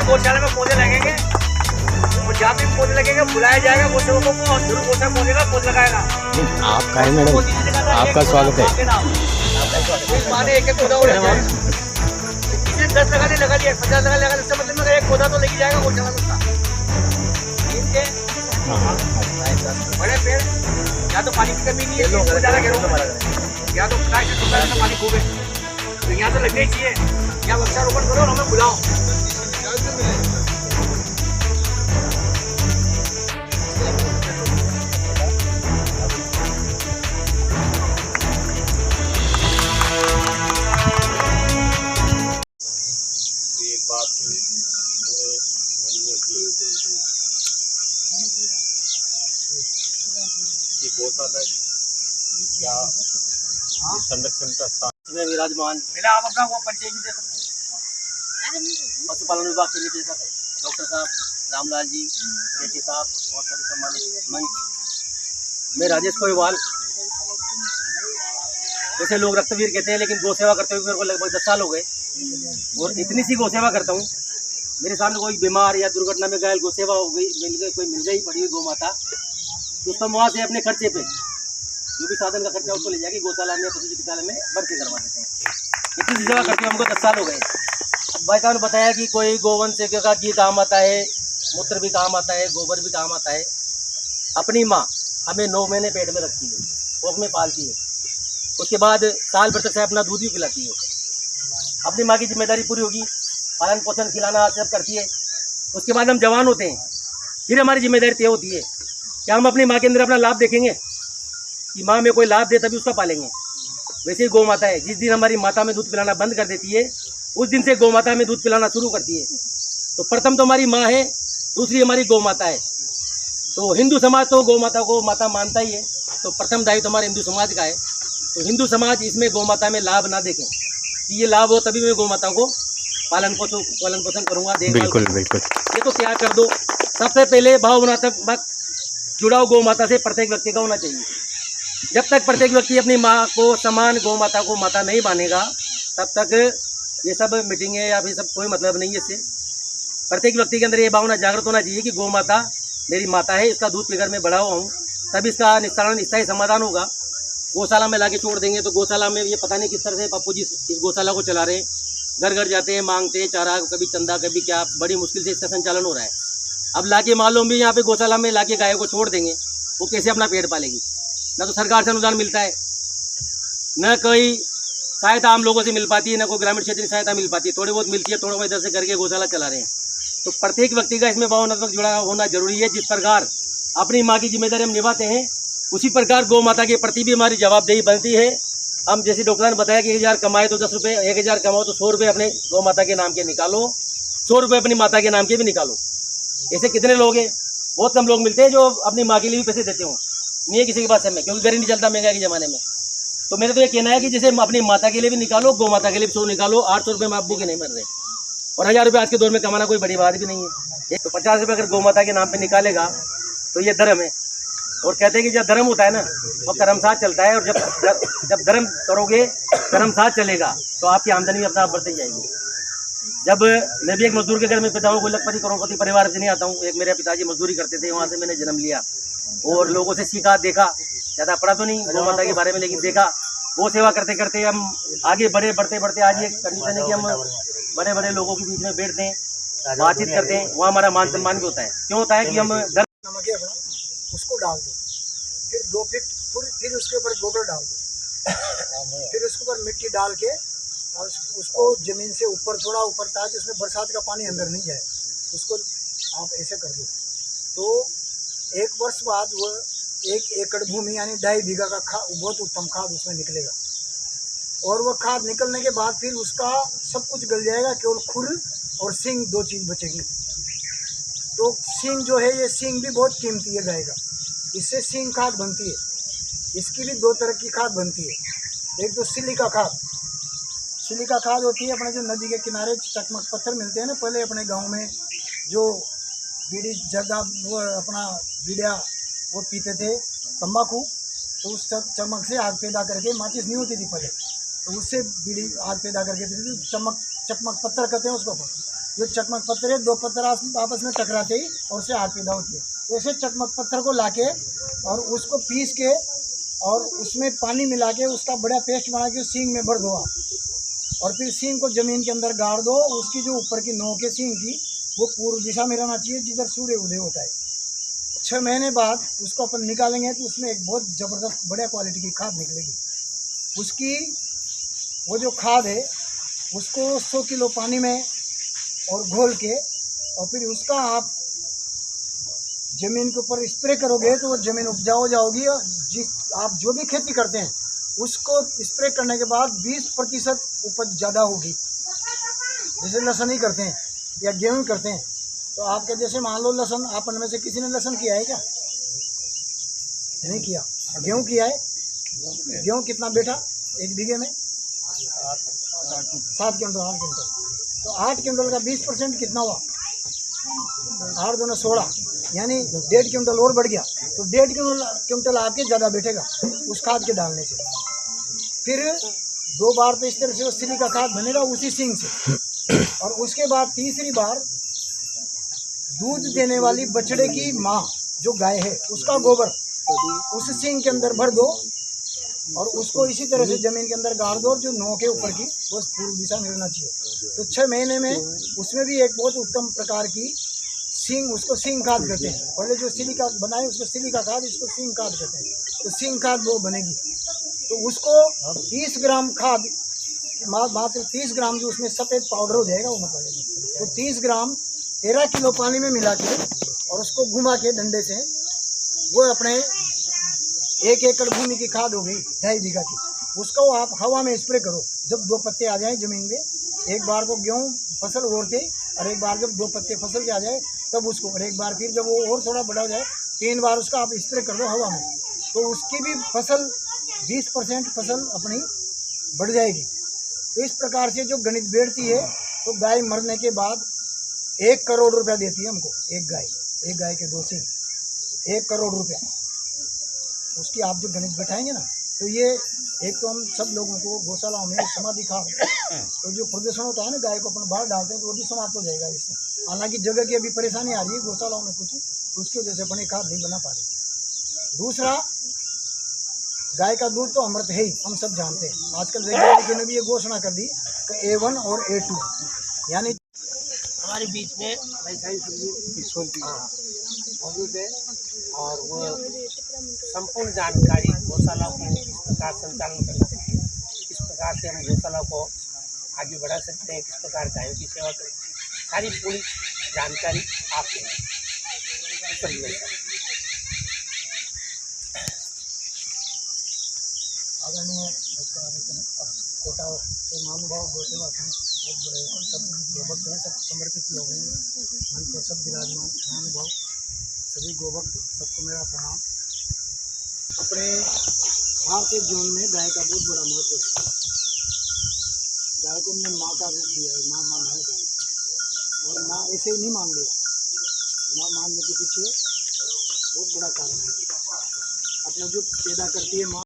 गौशाला में पौधे लगेंगे और जहाँ भी पौधे लगेंगे बुलाया जाएगा गौसेवकों को और जरूर गौशाला पहुंचेगा, पौध लगाएगा। आपका है मैडम, आपका स्वागत है। माने एक पौधा और लगा 10 लगा लिया 50 लगा लिया, इसका मतलब एक पौधा तो लेके जाएगा गौशाला में। बड़े पेड़ या तो पानी की कमी नहीं है, या तो पानी खूब है, तो यहाँ तो लगना ही चाहिए। या वृक्षारोपण करो और हमें बुलाओ। एक बात कि गौशाला या संरक्षण का स्थान इसमें विराजमान पहले आप अपना वो परिचय भी दे सकते हैं। पशुपालन विभाग के निदेशक डॉक्टर साहब रामलाल जी, केटी साहब और सभी सम्मानित मंच। मैं राजेश कोईवाल। वैसे लोग रक्तवीर कहते हैं, लेकिन गौ सेवा करते हुए मेरे को लगभग 10 साल हो गए और इतनी सी गौ सेवा करता हूँ। मेरे सामने कोई बीमार या दुर्घटना में घायल गौ सेवा हो गई, कोई मिल गई पड़ी हुई गौ माता, तो उसका वहाँ से अपने खर्चे पे जो भी साधन का खर्चा उसको ले जाके गौशाला में पशु चिकित्सालय में भर्ती करवा देते हैं। इतनी सी सेवा करते हुए हमको 10 साल हो गए। भाई साहब ने बताया कि कोई गोवंश का घी काम आता है, मूत्र भी काम आता है, गोबर भी काम आता है। अपनी माँ हमें 9 महीने पेट में रखती है, कोख में पालती है, उसके बाद साल भर तक से अपना दूध भी पिलाती है। अपनी माँ की जिम्मेदारी पूरी होगी, पालन पोषण खिलाना सब करती है। उसके बाद हम जवान होते हैं, फिर हमारी जिम्मेदारी तय होती है कि हम अपनी माँ के अंदर अपना लाभ देखेंगे कि माँ में कोई लाभ दे तभी उसका पालेंगे। वैसे ही गौ माता है, जिस दिन हमारी माता में दूध पिलाना बंद कर देती है उस दिन से गौ माता में दूध पिलाना शुरू करती है। तो प्रथम तो हमारी माँ है, दूसरी हमारी गौ माता है। तो हिंदू समाज तो गौ माता को माता मानता ही है, तो प्रथम दायित्व तो हमारे हिंदू समाज का है। तो हिंदू समाज इसमें गौ माता में लाभ ना देखें कि ये लाभ हो तभी मैं गौ माता को पालन पोषण करूँगा। बिल्कुल बिल्कुल, ये तो त्याग कर दो। सबसे पहले भावनात्मक जुड़ाव गौ माता से प्रत्येक व्यक्ति का होना चाहिए। जब तक प्रत्येक व्यक्ति अपनी माँ को समान गौ माता को माता नहीं मानेगा तब तक ये सब मीटिंगें या फिर सब कोई मतलब नहीं है। इससे प्रत्येक व्यक्ति के अंदर ये भावना जागृत होना चाहिए कि गौ माता मेरी माता है, इसका दूध पीकर मैं बड़ा हुआ हूँ, तब इसका निस्तारण स्थायी समाधान होगा। गौशाला में लाके छोड़ देंगे तो गौशाला में ये पता नहीं किस तरह से पप्पू जी इस गौशाला को चला रहे हैं, घर घर जाते हैं, मांगते हैं चारा, कभी चंदा कभी क्या, बड़ी मुश्किल से इसका संचालन हो रहा है। अब लाके मालूम भी यहाँ पे गौशाला में लाके गायों को छोड़ देंगे, वो कैसे अपना पेट पालेगी? ना तो सरकार से अनुदान मिलता है, न कोई सहायता आम लोगों से मिल पाती है, न कोई ग्रामीण क्षेत्र की सहायता मिल पाती है। थोड़ी बहुत मिलती है, थोड़ा बहुत इधर से करके गौशाला चला रहे हैं। तो प्रत्येक व्यक्ति का इसमें भावनात्मक जुड़ा होना जरूरी है। जिस प्रकार अपनी माँ की जिम्मेदारी हम निभाते हैं उसी प्रकार गौ माता के प्रति भी हमारी जवाबदेही बनती है। हम जैसे डॉक्टर ने बताया कि 1000 कमाए तो 10 रुपये, 1000 कमाओ तो 100 रुपये अपने गौ माता के नाम के निकालो, 100 रुपये अपनी माता के नाम के भी निकालो। ऐसे कितने लोग हैं? बहुत कम लोग मिलते हैं जो अपनी माँ के लिए भी पैसे देते हो, नहीं है किसी के पास समय, क्योंकि घर ही नहीं चलता महंगाई के ज़माने में। तो मेरा तो ये कहना है कि जैसे अपनी माता के लिए भी निकालो, गौ माता के लिए भी 100 निकालो। 800 रुपये में आप भूखे नहीं मर रहे, और 1000 रुपये आज के दौर में कमाना कोई बड़ी बात भी नहीं है। तो 50 रुपये अगर गौ माता के नाम पे निकालेगा तो ये धर्म है। और कहते हैं कि जब धर्म होता है ना वो कर्म साथ चलता है, और जब धर्म करोगे कर्म साथ चलेगा तो आपकी आमदनी अपना आप बढ़ती जाएगी। जब मैं भी एक मजदूर के घर में पैदा हूँ, कोई लखपति करोड़पति परिवार से नहीं आता हूँ। एक मेरे पिताजी मजदूरी करते थे, वहाँ से मैंने जन्म लिया और लोगों से सीखा, देखा। ज़्यादा पढ़ा तो नहीं गौ माता के बारे में, लेकिन देखा। वो सेवा करते करते हम आगे बढ़ते आज ये कंडीशन है कि हम बड़े बड़े लोगों के बीच में बैठते हैं, बातचीत करते हैं। वहाँ हमारा मान सम्मान भी होता है। क्यों होता है कि हम उसको डाल दो, फिर 2 फीट फिर उसके ऊपर गोबर डाल दो, फिर उसके ऊपर मिट्टी डाल के और उसको ज़मीन से ऊपर थोड़ा ऊपर, ताकि उसमें बरसात का पानी अंदर नहीं जाए। उसको आप ऐसे कर दो तो 1 वर्ष बाद वो 1 एकड़ भूमि यानी 2.5 बीघा का खाद, बहुत उत्तम खाद उसमें निकलेगा। और वह खाद निकलने के बाद फिर उसका सब कुछ गल जाएगा, केवल खुर और सींग 2 चीज़ बचेगी। तो सींग जो है, ये सींग भी बहुत कीमती है गाय का, इससे सींग खाद बनती है। इसकी भी 2 तरह की खाद बनती है। एक तो सिलिका खाद, सिलिका खाद होती है अपने जो नदी के किनारे चकमक पत्थर मिलते हैं ना, पहले अपने गांव में जो बीड़ी जर्दा वो अपना बीड़िया वो पीते थे, तंबाकू, तो उस चमक से आग पैदा करके, माचिस नहीं होती थी पहले, तो उससे बीड़ी आग पैदा करके पीते थे। चकमक पत्थर कहते हैं उसको, जो चकमक पत्थर है, दो पत्थर आपस में टकराते ही और उससे आग पैदा होती है। तो ऐसे चकमक पत्थर को लाके और उसको पीस के और उसमें पानी मिला के उसका बड़ा पेस्ट बना के सींग में भर दो आप, और फिर सींग को ज़मीन के अंदर गाड़ दो। उसकी जो ऊपर की नोक है सींग की, वो पूर्व दिशा में रहना चाहिए जिधर सूर्य उदय होता है। 6 महीने बाद उसको अपन निकालेंगे तो उसमें एक बहुत ज़बरदस्त बढ़िया क्वालिटी की खाद निकलेगी। उसकी वो जो खाद है उसको 100 किलो पानी में और घोल के और फिर उसका आप ज़मीन के ऊपर स्प्रे करोगे तो वो ज़मीन उपजाऊ हो जाओगी। और जिस आप जो भी खेती करते हैं उसको स्प्रे करने के बाद 20% उपज ज़्यादा होगी। जैसे लहसुन ही करते हैं या गेहूँ करते हैं, तो आपके जैसे मान लो लहसुन, आप उनमें से किसी ने लहसुन किया है क्या? नहीं किया। गेहूँ किया है? गेहूँ कितना बेटा एक बीघे में? 7 क्विंटल, 8 क्विंटल। तो 8 क्विंटल का 20% कितना हुआ? 8 दूना 16, यानी 1.5 क्विंटल और बढ़ गया। तो 1.5 क्विंटल आपके ज़्यादा बैठेगा उस खाद के डालने से। फिर 2 बार तो इस तरह से वो सिलिका खाद बनेगा उसी सींग से। और उसके बाद तीसरी बार दूध देने वाली बछड़े की माँ जो गाय है उसका गोबर उस सींग के अंदर भर दो और उसको इसी तरह से ज़मीन के अंदर गाड़ दो। और जो नोक है ऊपर की वो पूर्व दिशा में रहना चाहिए। तो 6 महीने में उसमें भी एक बहुत उत्तम प्रकार की सींग, उसको सींग खाद कहते हैं। पहले जो सिलिका बनाए उसको सिलिका खाद, इसको सींग खाद कहते हैं। तो सींग खाद वो बनेगी। तो उसको 30 ग्राम खाद, मात्र 30 ग्राम जो उसमें सफ़ेद पाउडर हो जाएगा वो मतलब, तो 30 ग्राम 13 किलो पानी में मिला के और उसको घुमा के डंडे से, वो अपने 1 एकड़ भूमि की खाद हो गई 2.5 बीघा की। उसको आप हवा में स्प्रे करो। जब 2 पत्ते आ जाएं ज़मीन में, एक बार को गेहूँ फसल ओढ़ते और एक बार जब 2 पत्ते फसल के आ जाए तब उसको, और एक बार फिर जब वो और थोड़ा बड़ा हो जाए 3 बार उसका आप स्प्रे कर दो हवा में। तो उसकी भी फसल 20% फसल अपनी बढ़ जाएगी। तो इस प्रकार से जो गणित बैठती है, तो गाय मरने के बाद 1 करोड़ रुपया देती है हमको। एक गाय के 2 सींग 1 करोड़ रुपया। उसकी आप जो गणित बैठाएंगे ना, तो ये एक तो हम सब लोगों को गौशालाओं में समाधि खाद, तो जो प्रदूषण होता है ना गाय को अपन बाहर डालते हैं तो वो भी समाप्त हो जाएगा इससे। हालांकि जगह की अभी परेशानी आ रही है गौशालाओं में कुछ, तो उसकी वजह से अपनी खाद नहीं बना पा रही। दूसरा, गाय का दूध तो अमृत है ही, हम सब जानते हैं। आजकल वैज्ञानिकों ने भी ये घोषणा कर दी कि A1 और A2 यानी हमारे बीच में वैसा ही सब्जी मौजूद है। और वो संपूर्ण जानकारी गौशाला को किस प्रकार संचालन कर सकते हैं, किस प्रकार से हम गौशाला को आगे बढ़ा सकते हैं, किस प्रकार गायों की सेवा करें, सारी पूरी जानकारी आप देंगे। आदरणीय कोटा के महानुभाव गौ सेवा संघ बहुत बड़े सब गोभक्त हैं, सब समर्पित लोग हैं, मन पर सब विराजमान महानुभाव, सभी गोभक्त सबको मेरा प्रणाम। अपने भारतीय जीवन में गाय का बहुत बड़ा महत्व है। गाय को हमने माँ का रूप दिया है, माँ माना है गाय, और माँ ऐसे ही नहीं मान लिया। माँ मानने के पीछे बहुत बड़ा कारण है। अपने जो पैदा करती है माँ,